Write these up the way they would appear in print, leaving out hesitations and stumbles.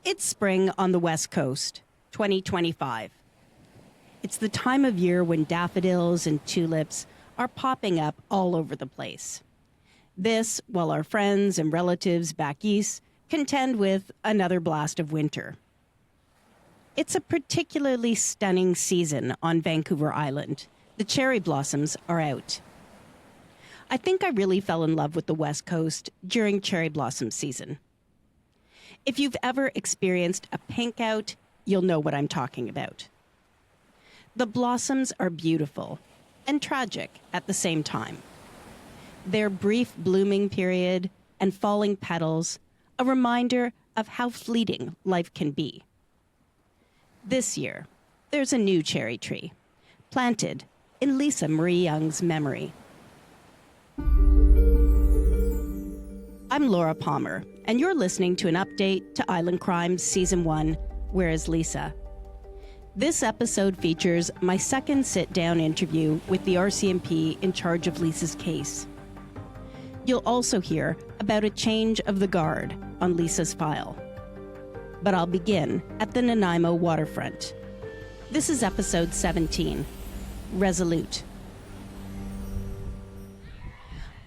It's spring on the West Coast, 2025. It's the time of year when daffodils and tulips are popping up all over the place. This, while our friends and relatives back east contend with another blast of winter. It's a particularly stunning season on Vancouver Island. The cherry blossoms are out. I think I really fell in love with the West Coast during cherry blossom season. If you've ever experienced a pink out, you'll know what I'm talking about. The blossoms are beautiful and tragic at the same time. Their brief blooming period and falling petals, a reminder of how fleeting life can be. This year, there's a new cherry tree, planted in Lisa Marie Young's memory. I'm Laura Palmer, and you're listening to an update to Island Crimes Season 1, Where is Lisa? This episode features my second sit-down interview with the RCMP in charge of Lisa's case. You'll also hear about a change of the guard on Lisa's file. But I'll begin at the Nanaimo waterfront. This is episode 17, Resolute.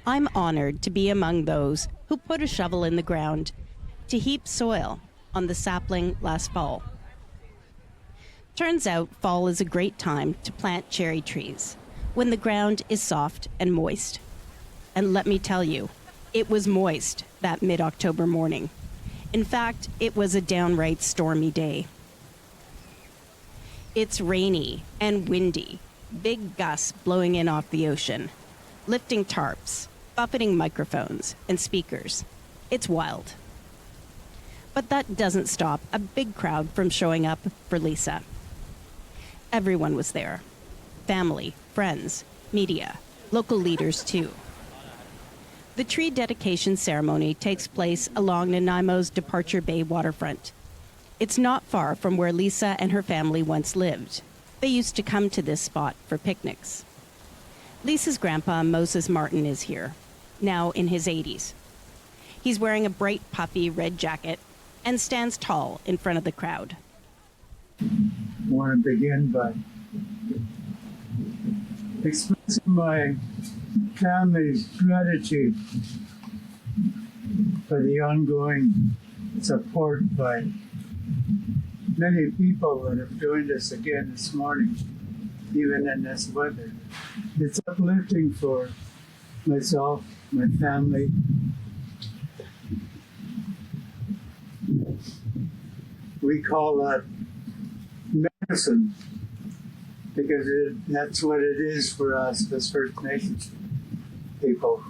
I'm honored to be among those who put a shovel in the ground to heap soil on the sapling last fall. Turns out fall is a great time to plant cherry trees when the ground is soft and moist. And let me tell you, it was moist that mid-October morning. In fact, it was a downright stormy day. It's rainy and windy, big gusts blowing in off the ocean, lifting tarps, buffeting microphones and speakers. It's wild. But that doesn't stop a big crowd from showing up for Lisa. Everyone was there. Family, friends, media, local leaders too. The tree dedication ceremony takes place along Nanaimo's Departure Bay waterfront. It's not far from where Lisa and her family once lived. They used to come to this spot for picnics. Lisa's grandpa, Moses Martin, is here, now in his 80s. He's wearing a bright puffy red jacket and stands tall in front of the crowd. I want to begin by expressing my family's gratitude for the ongoing support by many people that have joined us again this morning, even in this weather. It's uplifting for myself, my family. We call that medicine because that's what it is for us as First Nations people.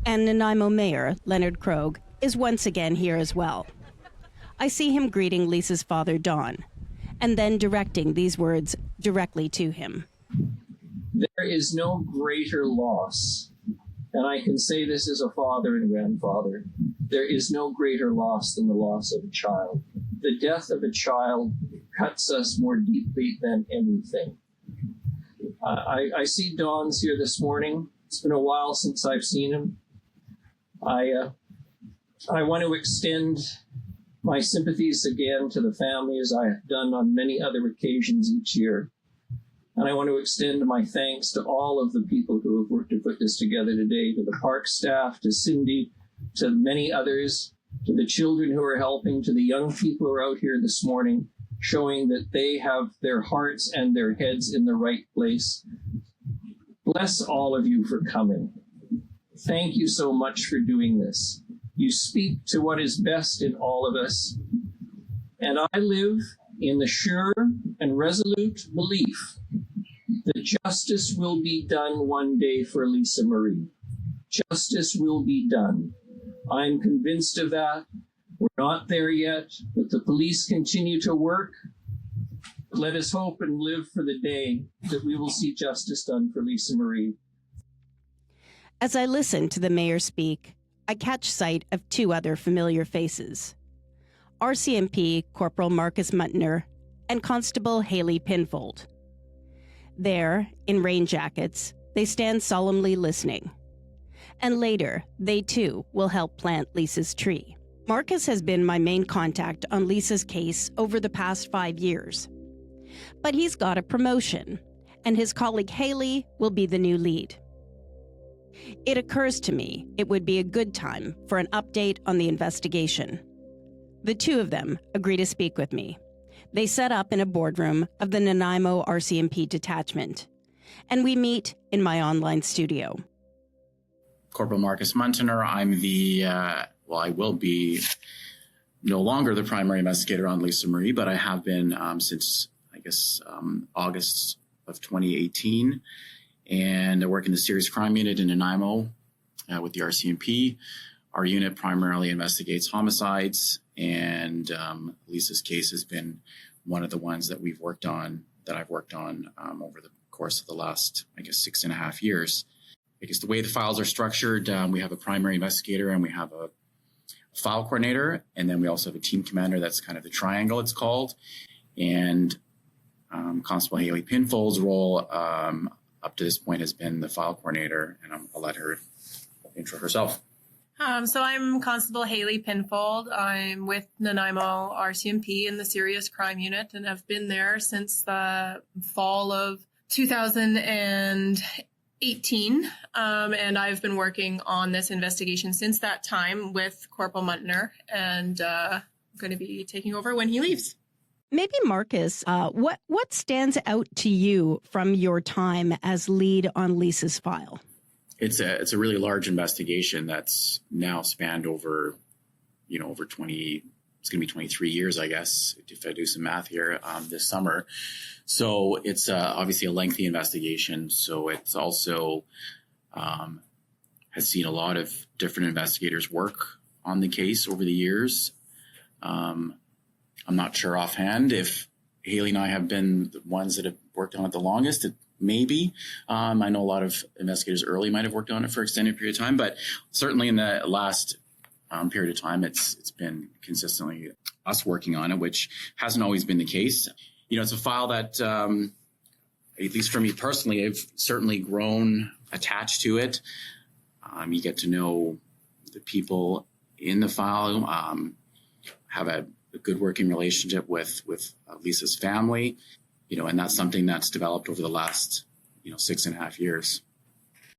And Nanaimo Mayor Leonard Krog is once again here as well. I see him greeting Lisa's father, Don, and then directing these words directly to him. There is no greater loss, and I can say this as a father and grandfather, there is no greater loss than the loss of a child. The death of a child cuts us more deeply than anything. I see Don's here this morning. It's been a while since I've seen him. I want to extend my sympathies again to the family, as I have done on many other occasions each year. And I want to extend my thanks to all of the people who have worked to put this together today, to the park staff, to Cindy, to many others, to the children who are helping, to the young people who are out here this morning, showing that they have their hearts and their heads in the right place. Bless all of you for coming. Thank you so much for doing this. You speak to what is best in all of us. And I live in the sure and resolute belief that justice will be done one day for Lisa Marie. Justice will be done. I'm convinced of that. We're not there yet, but the police continue to work. Let us hope and live for the day that we will see justice done for Lisa Marie. As I listen to the mayor speak, I catch sight of two other familiar faces. RCMP Corporal Markus Muntener and Constable Hayley Pinfold. There, in rain jackets, they stand solemnly listening. And later, they too will help plant Lisa's tree. Markus has been my main contact on Lisa's case over the past 5 years. But he's got a promotion, and his colleague Hayley will be the new lead. It occurs to me it would be a good time for an update on the investigation. The two of them agree to speak with me. They set up in a boardroom of the Nanaimo RCMP detachment, and we meet in my online studio. Corporal Markus Muntener. I'm I will be no longer the primary investigator on Lisa Marie, but I have been since, August of 2018. And I work in the serious crime unit in Nanaimo with the RCMP. Our unit primarily investigates homicides, and Lisa's case has been one of the ones that I've worked on over the course of the last, 6.5 years. The way the files are structured, we have a primary investigator and we have a file coordinator, and then we also have a team commander. That's kind of the triangle it's called. And Constable Hayley Pinfold's role up to this point has been the file coordinator, and I'll let her intro herself. So I'm Constable Hayley Pinfold. I'm with Nanaimo RCMP in the Serious Crime Unit, and I've been there since the fall of 2018. And I've been working on this investigation since that time with Corporal Muntener, and I'm going to be taking over when he leaves. Maybe Markus, what stands out to you from your time as lead on Lisa's file? It's a really large investigation that's now spanned over 20. It's going to be 23 years, I guess, if I do some math here this summer. So it's obviously a lengthy investigation. So it's also has seen a lot of different investigators work on the case over the years. I'm not sure offhand if Hayley and I have been the ones that have worked on it the longest. Maybe. I know a lot of investigators early might have worked on it for an extended period of time, but certainly in the last period of time, it's been consistently us working on it, which hasn't always been the case. It's a file that, at least for me personally, I've certainly grown attached to it. You get to know the people in the file, have a good working relationship with Lisa's family, and that's something that's developed over the last, 6.5 years.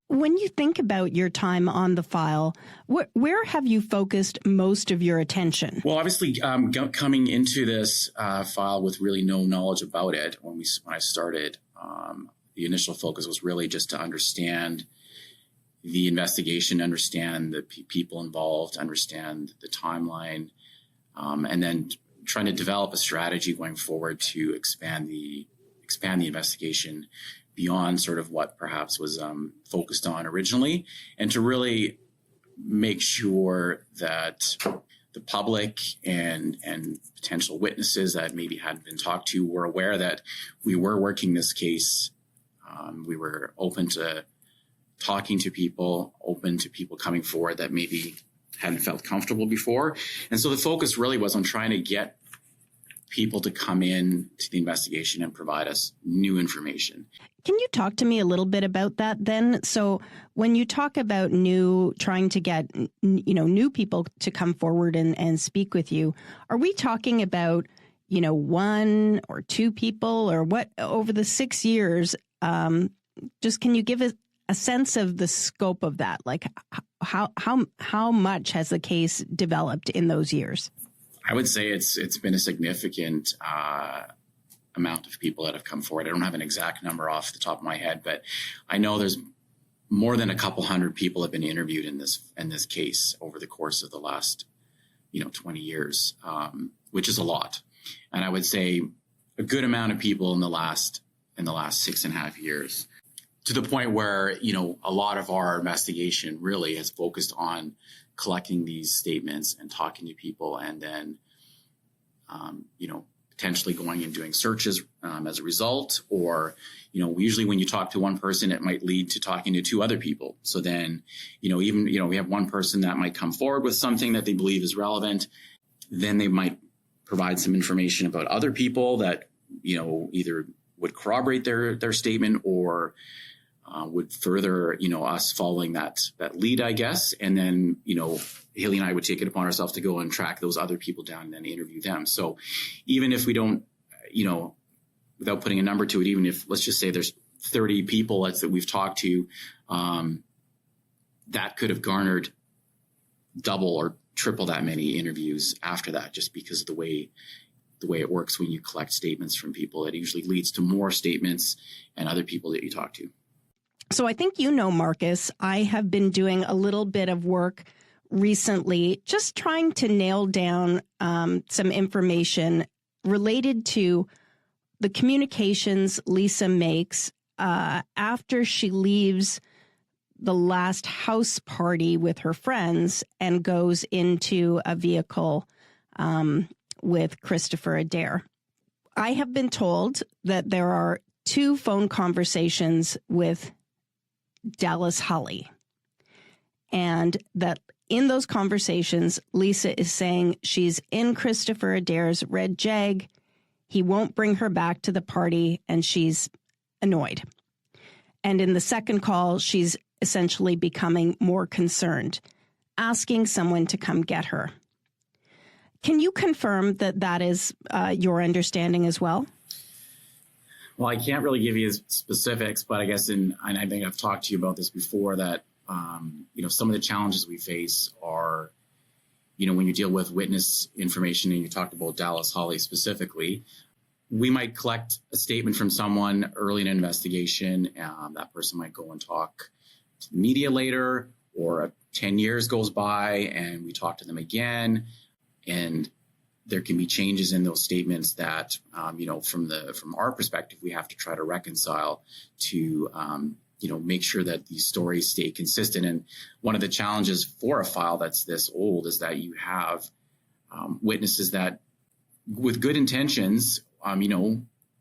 When you think about your time on the file, where have you focused most of your attention? Well, obviously, coming into this file with really no knowledge about it, when I started, the initial focus was really just to understand the investigation, understand the people involved, understand the timeline, and then trying to develop a strategy going forward to expand the investigation beyond sort of what perhaps was focused on originally, and to really make sure that the public and potential witnesses that maybe hadn't been talked to were aware that we were working this case. We were open to talking to people, open to people coming forward that maybe hadn't felt comfortable before. And so the focus really was on trying to get people to come in to the investigation and provide us new information. Can you talk to me a little bit about that then? So when you talk about trying to get, new people to come forward and speak with you, are we talking about, one or two people, or what over the 6 years? Just can you give us a sense of the scope of that? Like how much has the case developed in those years? I would say it's been a significant amount of people that have come forward. I don't have an exact number off the top of my head, but I know there's more than a couple hundred people have been interviewed in this case over the course of the last 20 years, which is a lot. And I would say a good amount of people in the last 6.5 years, to the point where a lot of our investigation really has focused on collecting these statements and talking to people, and then, potentially going and doing searches as a result. Or, usually when you talk to one person, it might lead to talking to two other people. So then, we have one person that might come forward with something that they believe is relevant. Then they might provide some information about other people that, either would corroborate their statement or would further, us following that lead, I guess. And then, Hayley and I would take it upon ourselves to go and track those other people down and then interview them. So even if we don't, without putting a number to it, even if, let's just say there's 30 people that we've talked to, that could have garnered double or triple that many interviews after that, just because of the way it works when you collect statements from people. It usually leads to more statements and other people that you talk to. So I think Marcus, I have been doing a little bit of work recently, just trying to nail down some information related to the communications Lisa makes after she leaves the last house party with her friends and goes into a vehicle with Christopher Adair. I have been told that there are 2 phone conversations with Dallas Holly, and that in those conversations, Lisa is saying she's in Christopher Adair's red Jag. He won't bring her back to the party, and she's annoyed. And in the second call, she's essentially becoming more concerned, asking someone to come get her. Can you confirm that that is your understanding as well? Well, I can't really give you specifics, but I guess, and I think I've talked to you about this before, that, some of the challenges we face are, when you deal with witness information, and you talked about Dallas Holly specifically, we might collect a statement from someone early in an investigation. That person might go and talk to the media later, or 10 years goes by and we talk to them again. And there can be changes in those statements that, from our perspective, we have to try to reconcile to, make sure that these stories stay consistent. And one of the challenges for a file that's this old is that you have witnesses that, with good intentions,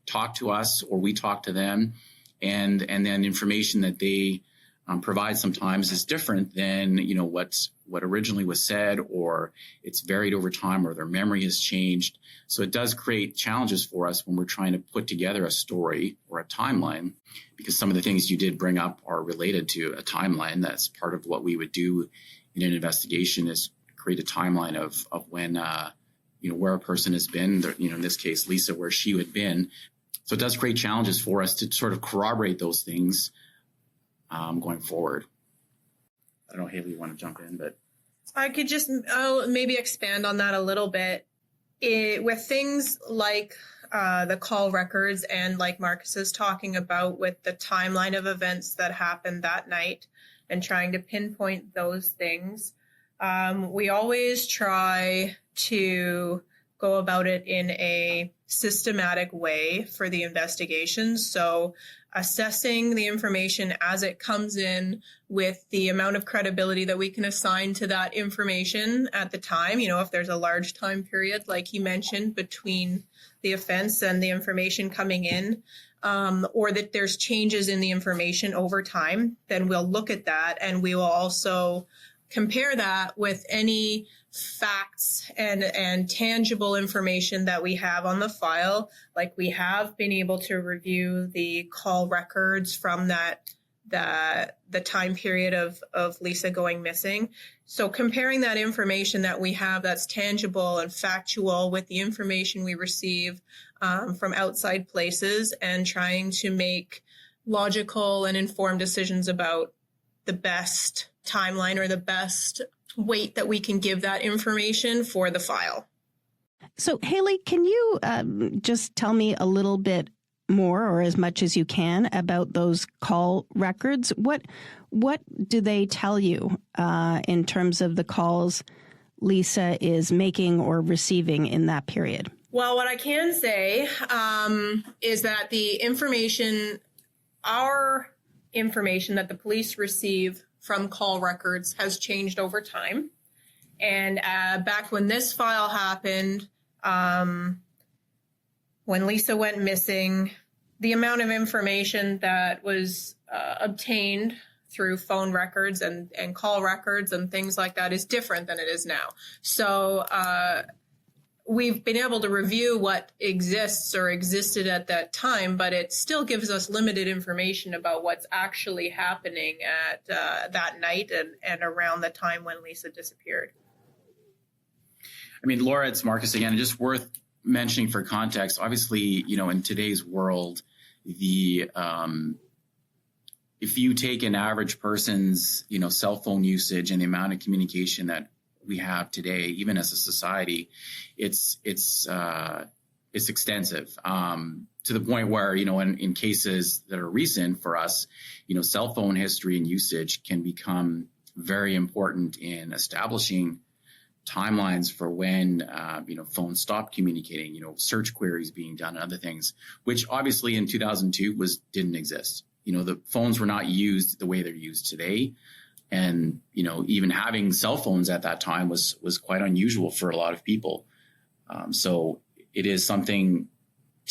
talk to us or we talk to them, and then information that they provide sometimes is different than what originally was said, or it's varied over time, or their memory has changed. So it does create challenges for us when we're trying to put together a story or a timeline, because some of the things you did bring up are related to a timeline. That's part of what we would do in an investigation, is create a timeline of when where a person has been, in this case Lisa, where she had been. So it does create challenges for us to sort of corroborate those things going forward. I don't know, Hayley, you want to jump in, but I could just maybe expand on that a little bit. With things like the call records, and like Marcus is talking about with the timeline of events that happened that night and trying to pinpoint those things, we always try to go about it in a systematic way for the investigation. So assessing the information as it comes in with the amount of credibility that we can assign to that information at the time. If there's a large time period, like he mentioned, between the offense and the information coming in, or that there's changes in the information over time, then we'll look at that, and we will also compare that with any facts and tangible information that we have on the file. Like, we have been able to review the call records from the time period of Lisa going missing. So comparing that information that we have that's tangible and factual with the information we receive from outside places, and trying to make logical and informed decisions about the best timeline or the best weight that we can give that information for the file. So, Hayley, can you just tell me a little bit more, or as much as you can, about those call records? What do they tell you in terms of the calls Lisa is making or receiving in that period? Well, what I can say is that the information, our information that the police receive from call records, has changed over time. And back when this file happened, when Lisa went missing, the amount of information that was obtained through phone records and call records and things like that is different than it is now. So we've been able to review what exists or existed at that time, but it still gives us limited information about what's actually happening at that night and around the time when Lisa disappeared. I mean, Laura, it's Markus again. Just worth mentioning for context. Obviously, in today's world, if you take an average person's, cell phone usage and the amount of communication that we have today, even as a society, it's extensive, to the point where, in cases that are recent for us, cell phone history and usage can become very important in establishing timelines for when, phones stopped communicating, search queries being done and other things, which obviously in 2002 didn't exist. The phones were not used the way they're used today. And, even having cell phones at that time was quite unusual for a lot of people. So it is something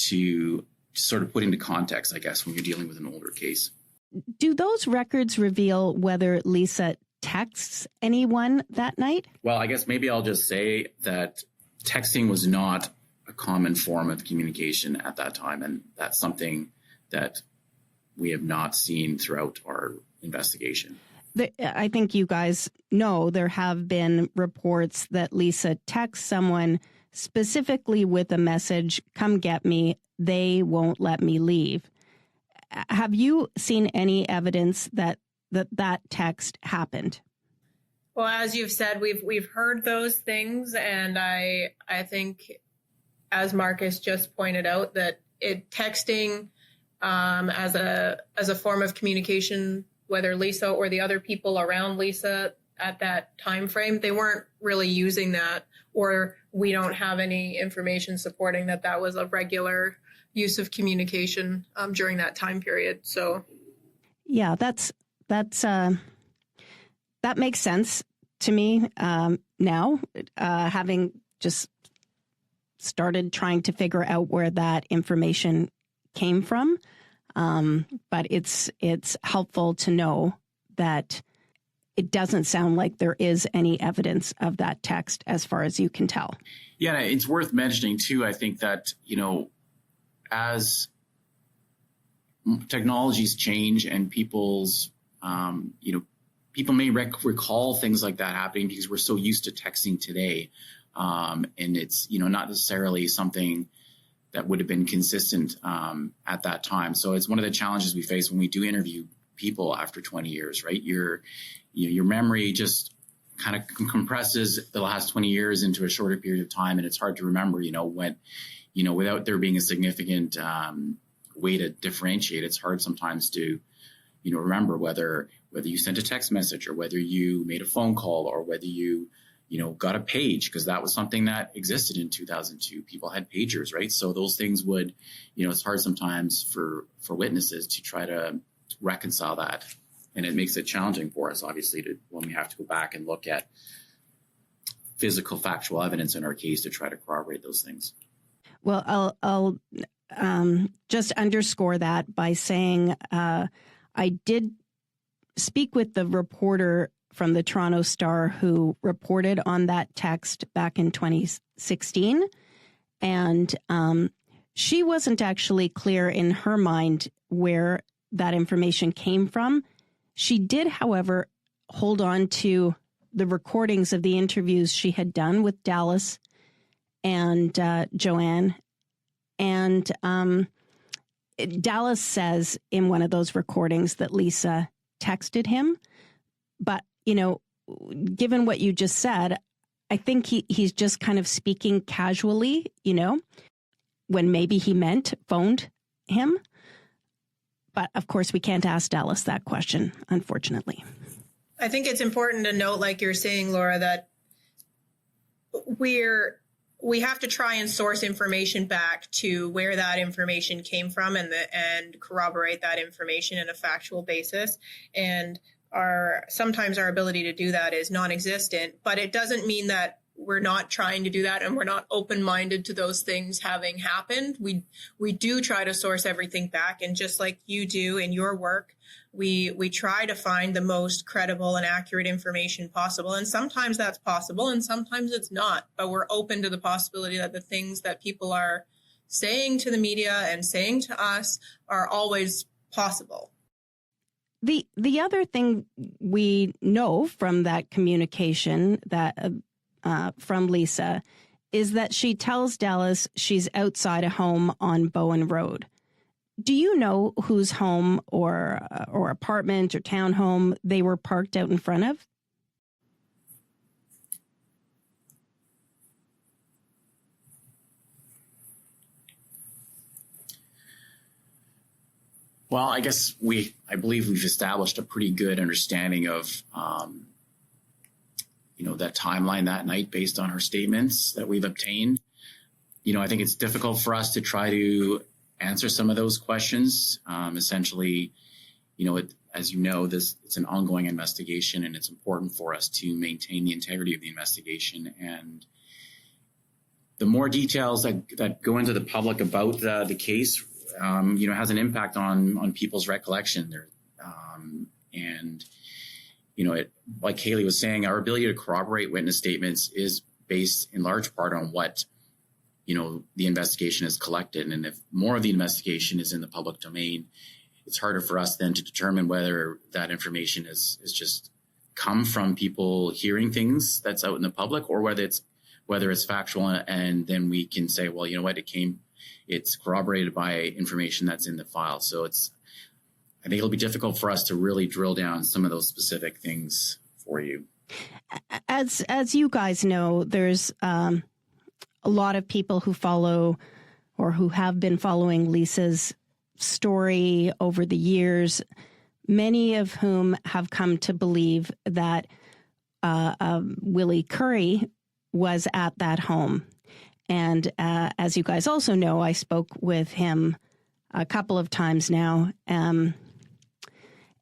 to sort of put into context, I guess, when you're dealing with an older case. Do those records reveal whether Lisa texts anyone that night? Well, I guess maybe I'll just say that texting was not a common form of communication at that time. And that's something that we have not seen throughout our investigation. I think you guys know there have been reports that Lisa texts someone specifically with a message, "Come get me, they won't let me leave." Have you seen any evidence that text happened? Well, as you've said, we've heard those things, and I think, as Markus just pointed out, that texting as a form of communication, whether Lisa or the other people around Lisa at that time frame, they weren't really using that, or we don't have any information supporting that was a regular use of communication during that time period. So, yeah, that makes sense to me now, having just started trying to figure out where that information came from. But it's helpful to know that it doesn't sound like there is any evidence of that text as far as you can tell. Yeah, it's worth mentioning too, I think that, as technologies change and people's, people may recall things like that happening because we're so used to texting today. And it's, not necessarily something that would have been consistent at that time. So it's one of the challenges we face when we do interview people after 20 years, right? Your memory just kind of compresses the last 20 years into a shorter period of time, and it's hard to remember, when, without there being a significant way to differentiate. It's hard sometimes to, remember whether you sent a text message or whether you made a phone call or whether you got a page, because that was something that existed in 2002. People had pagers, right? So those things would, it's hard sometimes for witnesses to try to reconcile that. And it makes it challenging for us, obviously, when we have to go back and look at physical, factual evidence in our case to try to corroborate those things. Well, I'll just underscore that by saying I did speak with the reporter from the Toronto Star who reported on that text back in 2016. And she wasn't actually clear in her mind where that information came from. She did, however, hold on to the recordings of the interviews she had done with Dallas and Joanne. And Dallas says in one of those recordings that Lisa texted him. But, given what you just said, I think he's just kind of speaking casually, when maybe he meant phoned him. But of course, we can't ask Dallas that question, unfortunately. I think it's important to note, like you're saying, Laura, that we have to try and source information back to where that information came from and corroborate that information in a factual basis. And sometimes our ability to do that is non-existent, but it doesn't mean that we're not trying to do that, and we're not open-minded to those things having happened. We do try to source everything back, and just like you do in your work, we try to find the most credible and accurate information possible. And sometimes that's possible and sometimes it's not, but we're open to the possibility that the things that people are saying to the media and saying to us are always possible. The other thing we know from that communication that from Lisa is that she tells Dallas she's outside a home on Bowen Road. Do you know whose home or apartment or townhome they were parked out in front of? Well, I guess I believe we've established a pretty good understanding of, that timeline that night based on her statements that we've obtained. I think it's difficult for us to try to answer some of those questions. Essentially, as you know, it's an ongoing investigation, and it's important for us to maintain the integrity of the investigation. And the more details that go into the public about the case, has an impact on people's recollection there. Like Hayley was saying, our ability to corroborate witness statements is based in large part on what, the investigation has collected. And if more of the investigation is in the public domain, it's harder for us then to determine whether that information is just come from people hearing things that's out in the public, or whether it's factual. And then we can say, well, you know what, it's corroborated by information that's in the file. So I think it'll be difficult for us to really drill down some of those specific things for you. As you guys know, there's a lot of people who follow or who have been following Lisa's story over the years, many of whom have come to believe that Willie Curry was at that home. And as you guys also know, I spoke with him a couple of times now,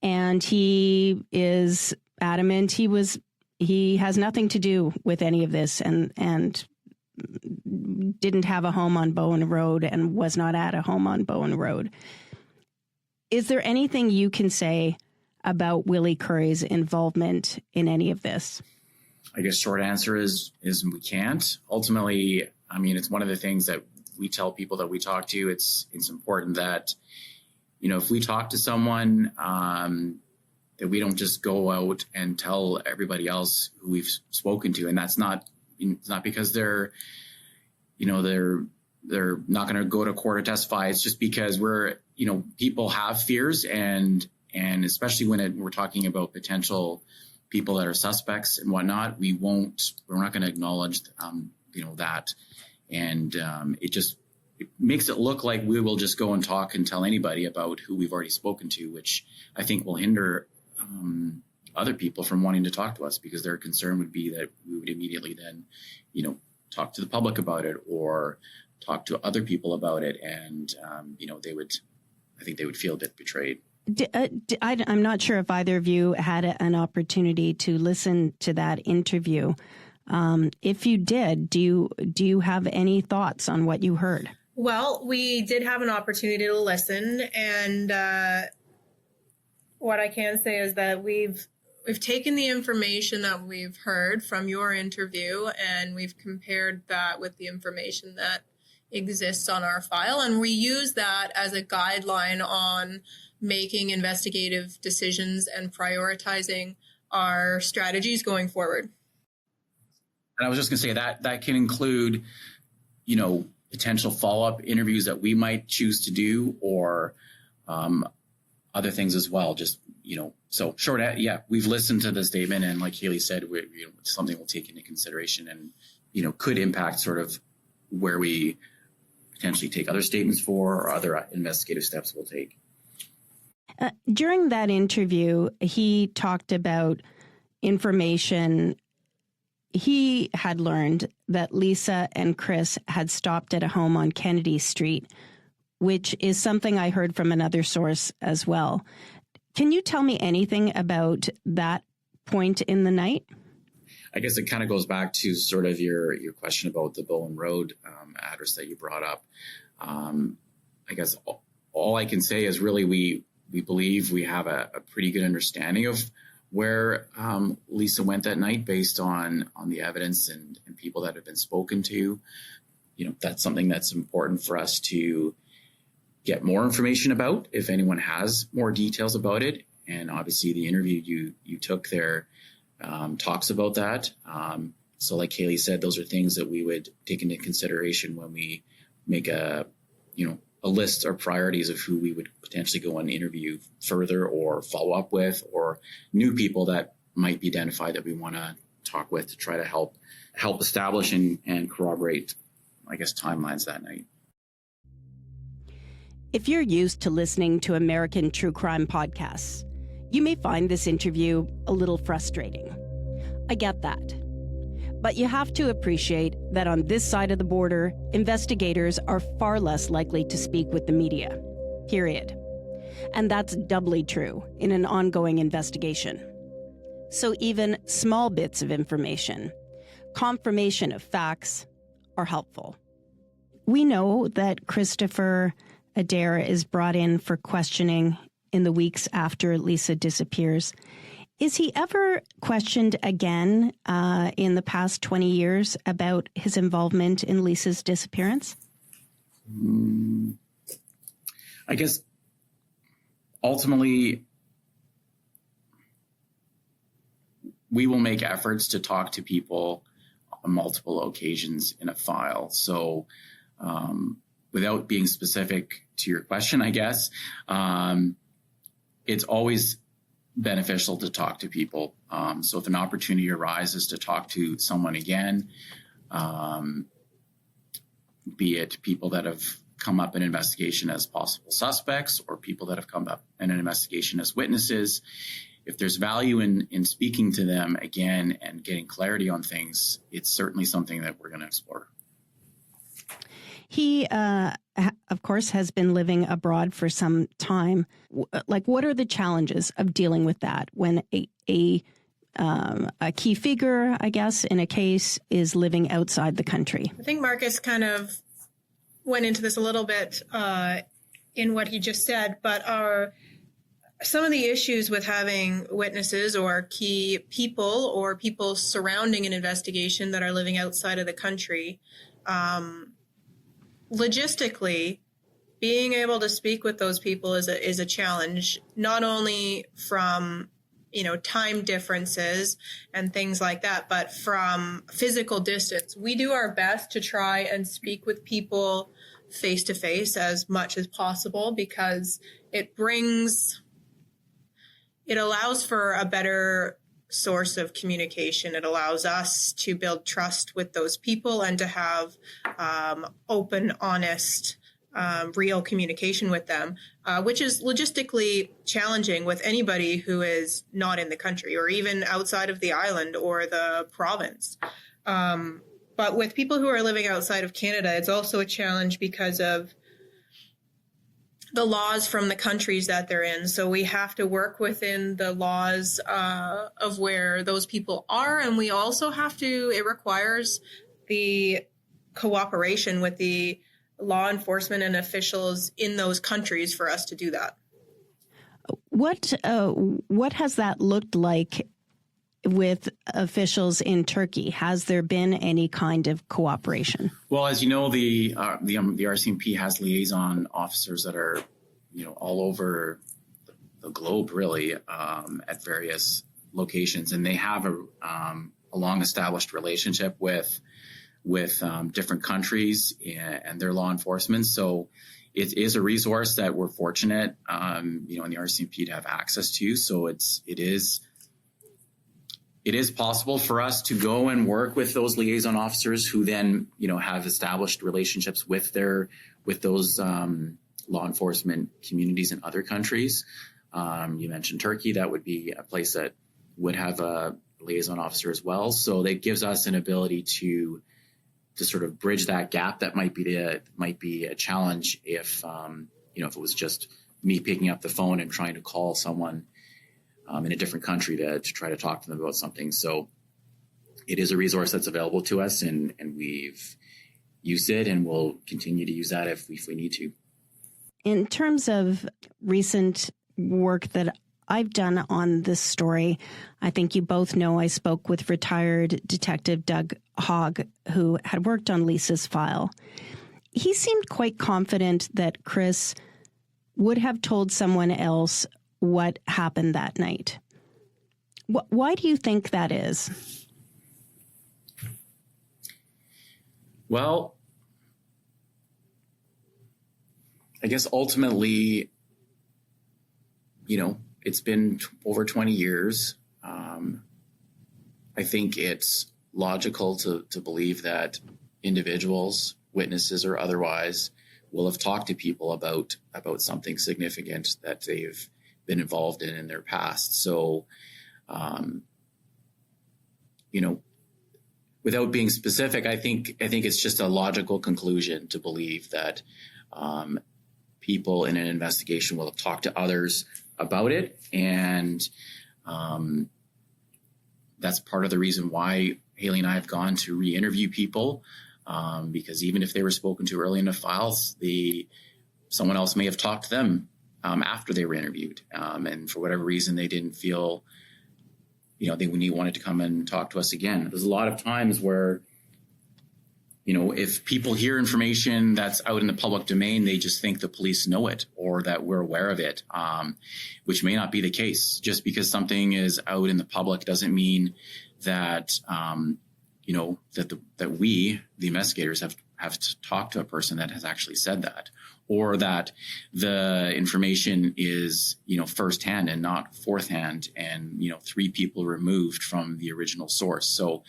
and he is adamant he has nothing to do with any of this, and didn't have a home on Bowen Road and was not at a home on Bowen Road. Is there anything you can say about Willie Curry's involvement in any of this? I guess short answer is we can't. Ultimately, it's one of the things that we tell people that we talk to. It's important that, if we talk to someone, that we don't just go out and tell everybody else who we've spoken to. And that's not because they're not going to go to court or testify. It's just because people have fears, and especially when we're talking about potential people that are suspects and whatnot, we're not going to acknowledge, that. And it makes it look like we will just go and talk and tell anybody about who we've already spoken to, which I think will hinder other people from wanting to talk to us, because their concern would be that we would immediately then, talk to the public about it or talk to other people about it. And, I think they would feel a bit betrayed. I'm not sure if either of you had an opportunity to listen to that interview. If you did, do you have any thoughts on what you heard? Well, we did have an opportunity to listen, and what I can say is that we've taken the information that we've heard from your interview, and we've compared that with the information that exists on our file, and we use that as a guideline on making investigative decisions and prioritizing our strategies going forward. And I was just going to say that can include, potential follow-up interviews that we might choose to do, or other things as well. Just, so short, we've listened to the statement, and like Hayley said, something we'll take into consideration, and, could impact sort of where we potentially take other statements or other investigative steps we'll take. During that interview, he talked about information he had learned that Lisa and Chris had stopped at a home on Kennedy Street, which is something I heard from another source as well. Can you tell me anything about that point in the night? I guess it kind of goes back to sort of your question about the Bowen Road address that you brought up. I guess all I can say is really we believe we have a pretty good understanding of where Lisa went that night based on the evidence and people that have been spoken to. That's something that's important for us to get more information about if anyone has more details about it. And obviously the interview you took there talks about that. So like Hayley said, those are things that we would take into consideration when we make a list or priorities of who we would potentially go and interview further or follow up with, or new people that might be identified that we want to talk with to try to help establish and corroborate, I guess, timelines that night. If you're used to listening to American true crime podcasts, you may find this interview a little frustrating. I get that. But you have to appreciate that on this side of the border, investigators are far less likely to speak with the media, period. And that's doubly true in an ongoing investigation. So even small bits of information, confirmation of facts, are helpful. We know that Christopher Adair is brought in for questioning in the weeks after Lisa disappears. Is he ever questioned again in the past 20 years about his involvement in Lisa's disappearance? I guess ultimately we will make efforts to talk to people on multiple occasions in a file. So without being specific to your question, I guess, it's always beneficial to talk to people. So if an opportunity arises to talk to someone again, be it people that have come up in an investigation as possible suspects or people that have come up in an investigation as witnesses, if there's value in speaking to them again and getting clarity on things, it's certainly something that we're going to explore. He, of course, has been living abroad for some time. What are the challenges of dealing with that when a key figure, I guess, in a case is living outside the country? I think Markus kind of went into this a little bit in what he just said, but some of the issues with having witnesses or key people or people surrounding an investigation that are living outside of the country, logistically, being able to speak with those people is a challenge, not only from time differences and things like that, but from physical distance. We do our best to try and speak with people face to face as much as possible because it allows for a better source of communication. It allows us to build trust with those people and to have open, honest, real communication with them, which is logistically challenging with anybody who is not in the country or even outside of the island or the province. But with people who are living outside of Canada, it's also a challenge because of the laws from the countries that they're in. So we have to work within the laws of where those people are. And we also it requires the cooperation with the law enforcement and officials in those countries for us to do that. What has that looked like with officials in Turkey? Has there been any kind of cooperation? Well, as you know, the RCMP has liaison officers that are, all over the globe, really, at various locations, and they have a long-established relationship with different countries and their law enforcement. So it is a resource that we're fortunate, in the RCMP to have access to. So it is possible for us to go and work with those liaison officers who then, have established relationships with those law enforcement communities in other countries. You mentioned Turkey. That would be a place that would have a liaison officer as well. So that gives us an ability to sort of bridge that gap. That might be a challenge if it was just me picking up the phone and trying to call someone in a different country to try to talk to them about something. So it is a resource that's available to us, and we've used it, and we'll continue to use that if we need to. In terms of recent work that I've done on this story, I think you both know I spoke with retired Detective Doug Hogg, who had worked on Lisa's file. He seemed quite confident that Chris would have told someone else what happened that night. Why do you think that is? Well, I guess ultimately, it's been over 20 years. I think it's logical to believe that individuals, witnesses or otherwise, will have talked to people about something significant that they've been involved in their past. So, without being specific, I think it's just a logical conclusion to believe that people in an investigation will have talked to others about it, and that's part of the reason why Hayley and I have gone to re-interview people, because even if they were spoken to early in the files, someone else may have talked to them after they were interviewed, and for whatever reason they didn't feel they wanted to come and talk to us again. There's a lot of times where if people hear information that's out in the public domain, they just think the police know it or that we're aware of it, which may not be the case. Just because something is out in the public doesn't mean that, that we, the investigators, have to talk to a person that has actually said that, or that the information is, firsthand and not fourthhand and, 3 people removed from the original source. So,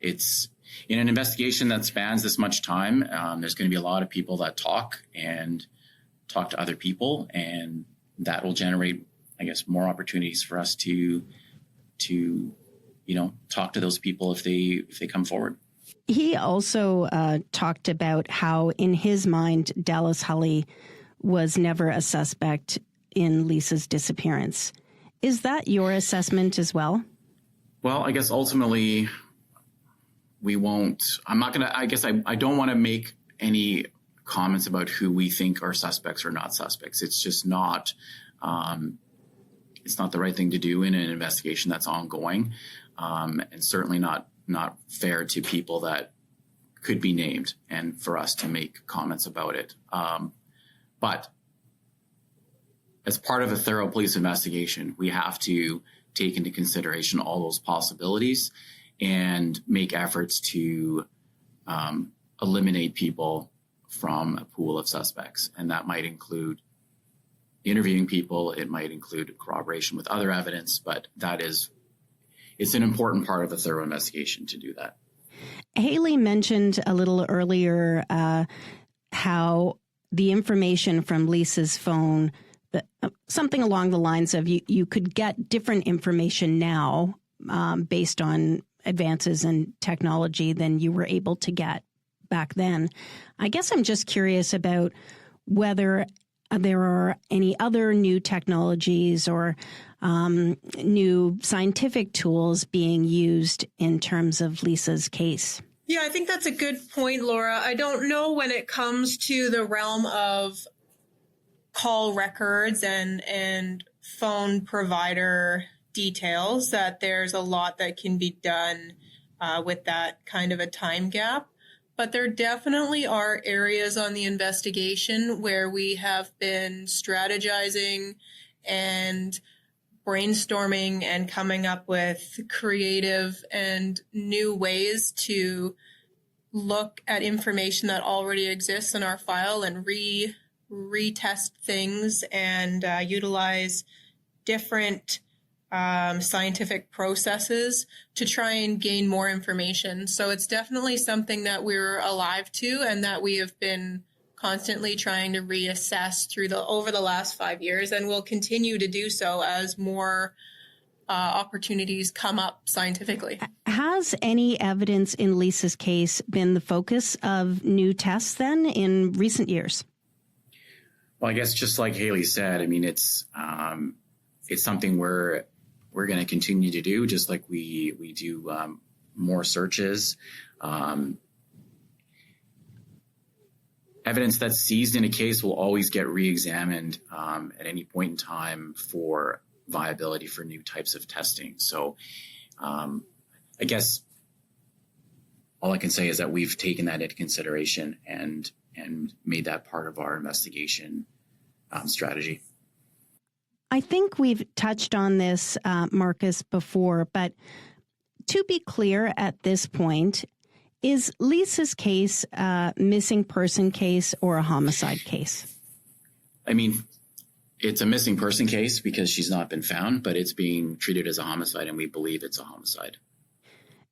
it's in an investigation that spans this much time. There's going to be a lot of people that talk to other people, and that will generate, I guess, more opportunities for us to talk to those people if they come forward. He also talked about how, in his mind, Dallas Hulley was never a suspect in Lisa's disappearance. Is that your assessment as well? Well, I guess ultimately we won't. I'm not going to. I guess I don't want to make any comments about who we think are suspects or not suspects. It's just not. It's not the right thing to do in an investigation that's ongoing, and certainly not fair to people that could be named and for us to make comments about it. But as part of a thorough police investigation, we have to take into consideration all those possibilities and make efforts to eliminate people from a pool of suspects. And that might include interviewing people. It might include corroboration with other evidence, but it's an important part of a thorough investigation to do that. Hayley mentioned a little earlier how the information from Lisa's phone, something along the lines of you could get different information now based on advances in technology than you were able to get back then. I guess I'm just curious about whether there are any other new technologies or new scientific tools being used in terms of Lisa's case. Yeah, I think that's a good point, Laura. I don't know when it comes to the realm of call records and phone provider details that there's a lot that can be done with that kind of a time gap. But there definitely are areas on the investigation where we have been strategizing and brainstorming and coming up with creative and new ways to look at information that already exists in our file and retest things and utilize different scientific processes to try and gain more information. So it's definitely something that we're alive to and that we have been constantly trying to reassess over the last 5 years, and will continue to do so as more opportunities come up scientifically. Has any evidence in Lisa's case been the focus of new tests then in recent years? Well, I guess just like Hayley said, I mean, it's something we're we're going to continue to do, just like we do more searches. Evidence that's seized in a case will always get re-examined at any point in time for viability for new types of testing. So I guess all I can say is that we've taken that into consideration and made that part of our investigation strategy. I think we've touched on this, Markus, before, but to be clear at this point, is Lisa's case a missing person case or a homicide case? I mean, it's a missing person case because she's not been found, but it's being treated as a homicide, and we believe it's a homicide.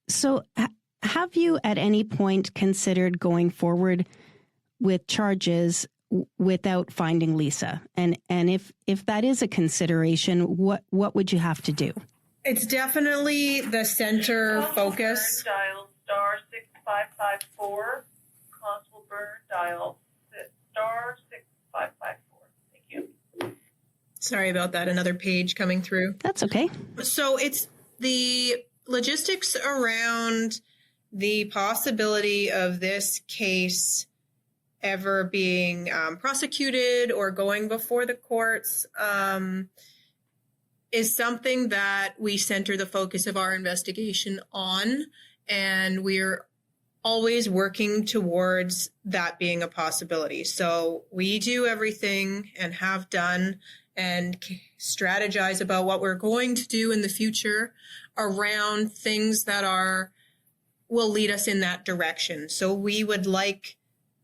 So have you at any point considered going forward with charges without finding Lisa? And if that is a consideration, what would you have to do? It's definitely the center focus. Dial star 6554. Constable Byrne, dial star 6554. Thank you. Sorry about that. Another page coming through. That's okay. So it's the logistics around the possibility of this case ever being prosecuted or going before the courts is something that we center the focus of our investigation on, and we're always working towards that being a possibility. So we do everything and have done and strategize about what we're going to do in the future around things that will lead us in that direction. So we would like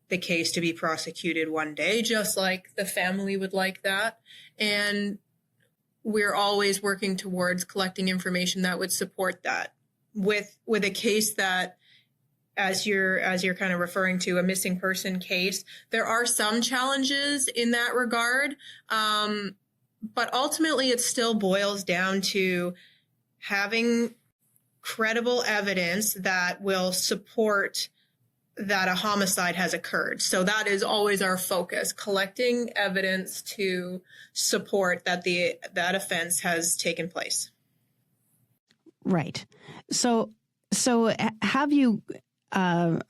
the case to be prosecuted one day, just like the family would like that. And we're always working towards collecting information that would support that. With a case that, as you're kind of referring to, a missing person case, there are some challenges in that regard. But ultimately it still boils down to having credible evidence that will support that a homicide has occurred. So that is always our focus, collecting evidence to support that that offense has taken place. Right. So have you, have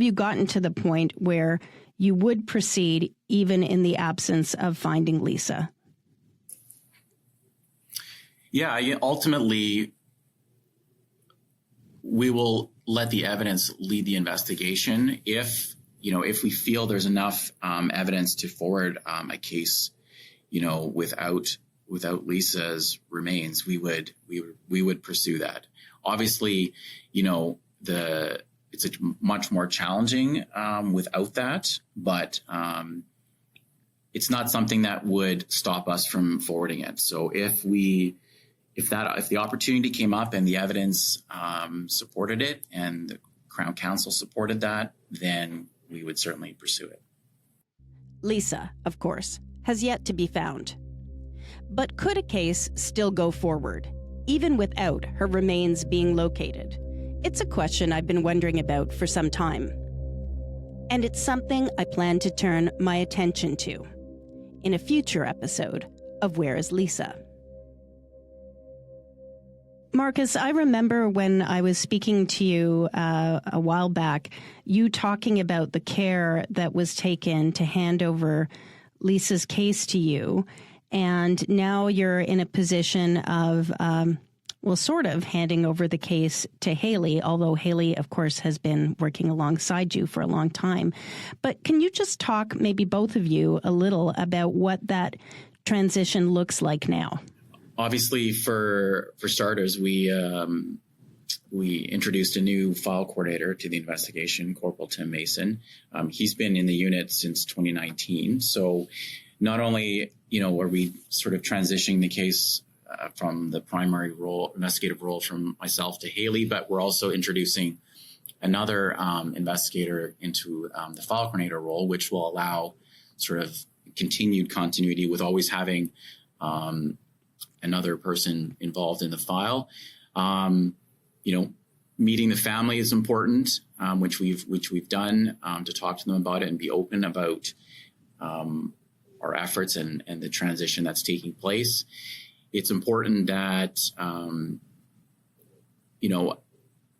you gotten to the point where you would proceed even in the absence of finding Lisa? Yeah, ultimately, we will let the evidence lead the investigation. If we feel there's enough evidence to forward a case, without Lisa's remains, we would pursue that. Obviously, it's much more challenging without that, but it's not something that would stop us from forwarding it. So if the opportunity came up and the evidence supported it and the Crown Counsel supported that, then we would certainly pursue it. Lisa, of course, has yet to be found. But could a case still go forward, even without her remains being located? It's a question I've been wondering about for some time. And it's something I plan to turn my attention to in a future episode of Where is Lisa? Markus, I remember when I was speaking to you a while back, you talking about the care that was taken to hand over Lisa's case to you. And now you're in a position of, sort of handing over the case to Hayley, although Hayley, of course, has been working alongside you for a long time. But can you just talk, maybe both of you, a little about what that transition looks like now? Obviously, for starters, we introduced a new file coordinator to the investigation, Corporal Tim Mason. He's been in the unit since 2019. So not only, are we sort of transitioning the case from the primary role, investigative role from myself to Hayley, but we're also introducing another investigator into the file coordinator role, which will allow sort of continued continuity with always having another person involved in the file. Meeting the family is important, which we've done to talk to them about it and be open about our efforts and the transition that's taking place. it's important that,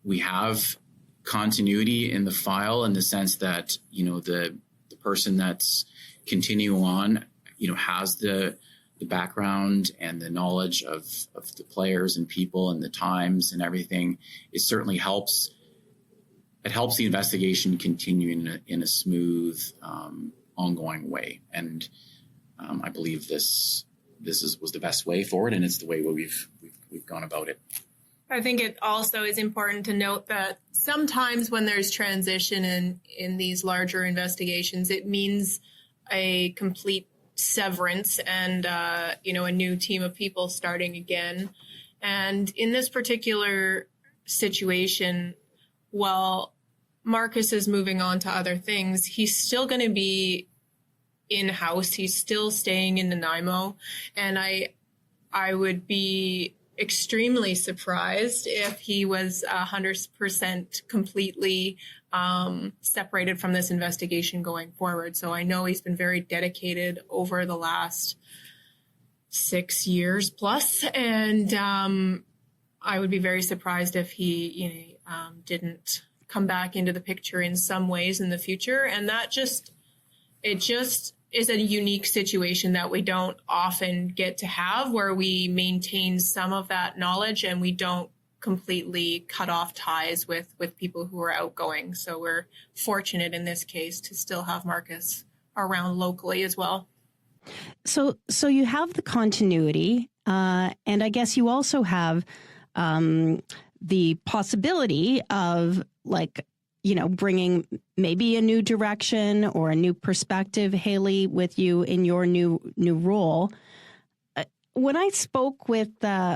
we have continuity in the file in the sense that, the person that's continuing on, has the background and the knowledge of the players and people and the times and everything. It certainly helps. It helps the investigation continue in a smooth, ongoing way. And I believe this was the best way forward, and it's the way we've gone about it. I think it also is important to note that sometimes when there's transition in these larger investigations, it means a complete severance and, a new team of people starting again. And in this particular situation, while Markus is moving on to other things, he's still going to be in-house. He's still staying in Nanaimo. And I would be extremely surprised if he was 100% completely separated from this investigation going forward. So I know he's been very dedicated over the last 6 years plus, and I would be very surprised if he didn't come back into the picture in some ways in the future. And it just is a unique situation that we don't often get to have, where we maintain some of that knowledge and we don't completely cut off ties with people who are outgoing. So we're fortunate in this case to still have Markus around locally as well. So you have the continuity, and I guess you also have the possibility of, bringing maybe a new direction or a new perspective, Hayley, with you in your new role. When I spoke with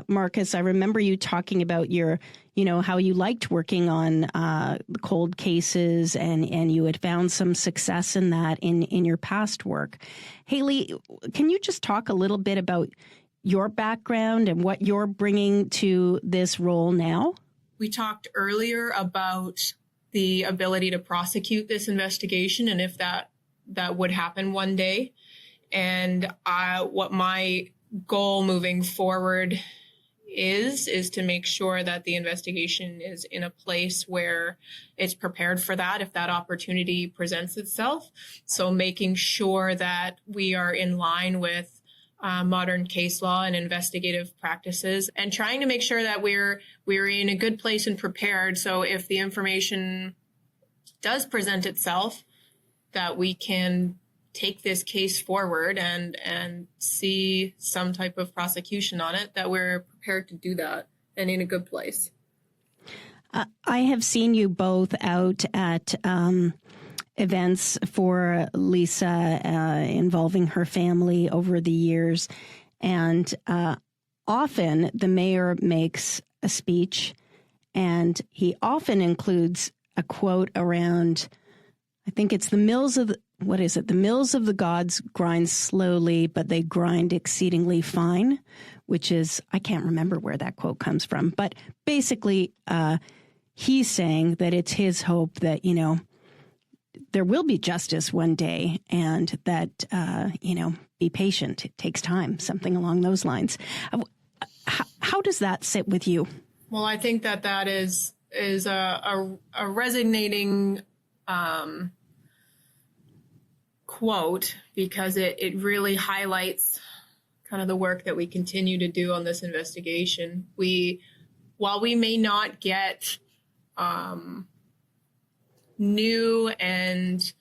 Markus, I remember you talking about how you liked working on the cold cases, and you had found some success in that in your past work. Hayley, can you just talk a little bit about your background and what you're bringing to this role now? We talked earlier about the ability to prosecute this investigation and if that would happen one day. And what my goal moving forward is to make sure that the investigation is in a place where it's prepared for that if that opportunity presents itself. So making sure that we are in line with modern case law and investigative practices, and trying to make sure that we're in a good place and prepared. So if the information does present itself, that we can take this case forward and see some type of prosecution on it, that we're prepared to do that and in a good place. I have seen you both out at events for Lisa involving her family over the years. And often the mayor makes a speech, and he often includes a quote around, I think it's the mills of the gods grind slowly, but they grind exceedingly fine, which is, I can't remember where that quote comes from. But basically, he's saying that it's his hope that, there will be justice one day, and that, be patient. It takes time, something along those lines. How does that sit with you? Well, I think that is a resonating quote, because it really highlights kind of the work that we continue to do on this investigation. While we may not get new and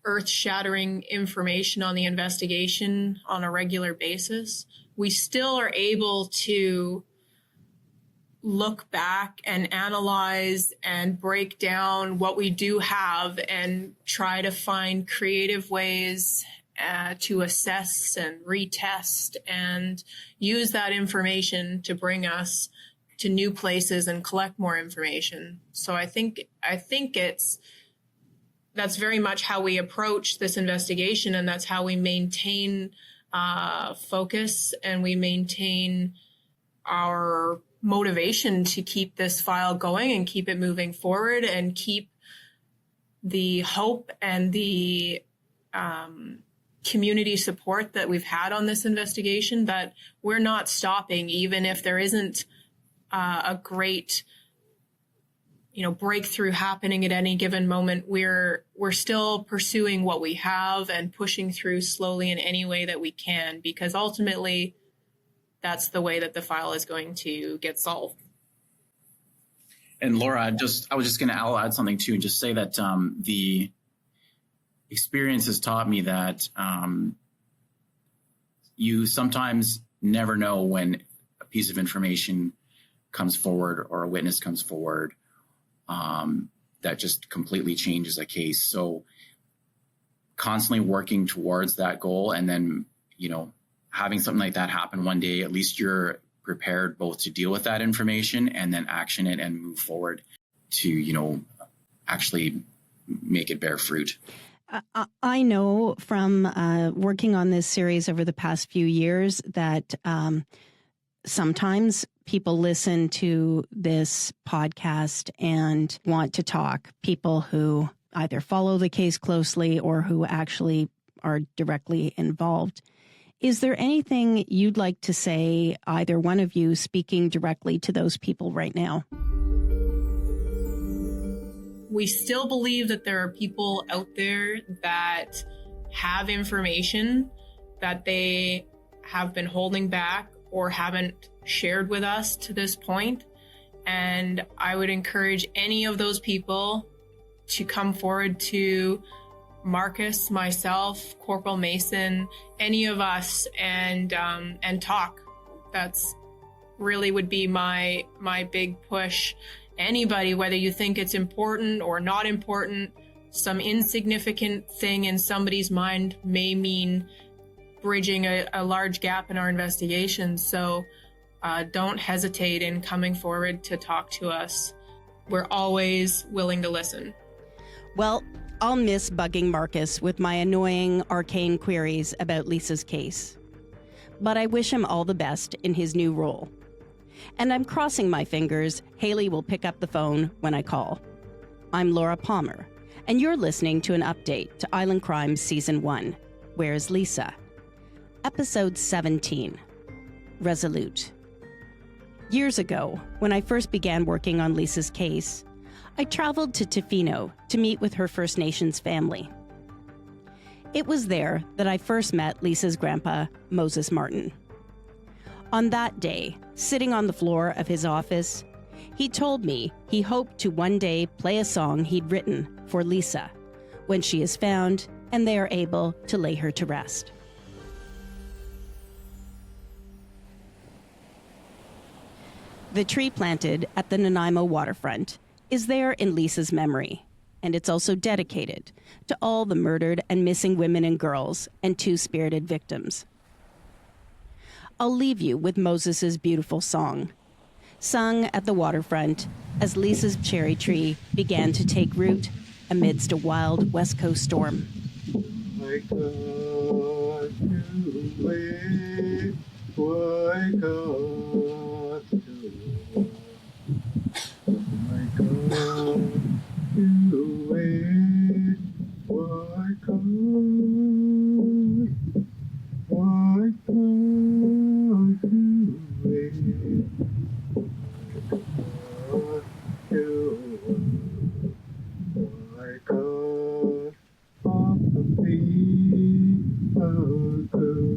earth-shattering information on the investigation on a regular basis, we still are able to look back and analyze and break down what we do have and try to find creative ways to assess and retest and use that information to bring us to new places and collect more information. So I think that's very much how we approach this investigation, and that's how we maintain focus, and we maintain our motivation to keep this file going and keep it moving forward and keep the hope and the community support that we've had on this investigation, that we're not stopping, even if there isn't a great, breakthrough happening at any given moment. We're still pursuing what we have and pushing through slowly in any way that we can, because ultimately that's the way that the file is going to get solved. And Laura, I'll add something too, and just say that the experience has taught me that you sometimes never know when a piece of information comes forward or a witness comes forward that just completely changes a case. So constantly working towards that goal, and then, having something like that happen one day, at least you're prepared both to deal with that information and then action it and move forward to, actually make it bear fruit. I know from working on this series over the past few years that sometimes people listen to this podcast and want to talk. People who either follow the case closely or who actually are directly involved. Is there anything you'd like to say, either one of you, speaking directly to those people right now? We still believe that there are people out there that have information that they have been holding back or haven't shared with us to this point. And I would encourage any of those people to come forward to Markus, myself, Corporal Mason, any of us, and talk. That's really would be my big push. Anybody, whether you think it's important or not important, some insignificant thing in somebody's mind may mean bridging a large gap in our investigation. So don't hesitate in coming forward to talk to us. We're always willing to listen. Well, I'll miss bugging Markus with my annoying, arcane queries about Lisa's case. But I wish him all the best in his new role. And I'm crossing my fingers Hayley will pick up the phone when I call. I'm Laura Palmer, and you're listening to an update to Island Crimes Season 1, Where's Lisa? Episode 17, Resolute. Years ago, when I first began working on Lisa's case, I traveled to Tofino to meet with her First Nations family. It was there that I first met Lisa's grandpa, Moses Martin. On that day, sitting on the floor of his office, he told me he hoped to one day play a song he'd written for Lisa when she is found and they are able to lay her to rest. The tree planted at the Nanaimo waterfront is there in Lisa's memory, and it's also dedicated to all the murdered and missing women and girls and two-spirited victims. I'll leave you with Moses' beautiful song, sung at the waterfront as Lisa's cherry tree began to take root amidst a wild West Coast storm. Wake up to wake, wake up to wake up to wake, wake up, wake up to wake, wake up off the feet of good.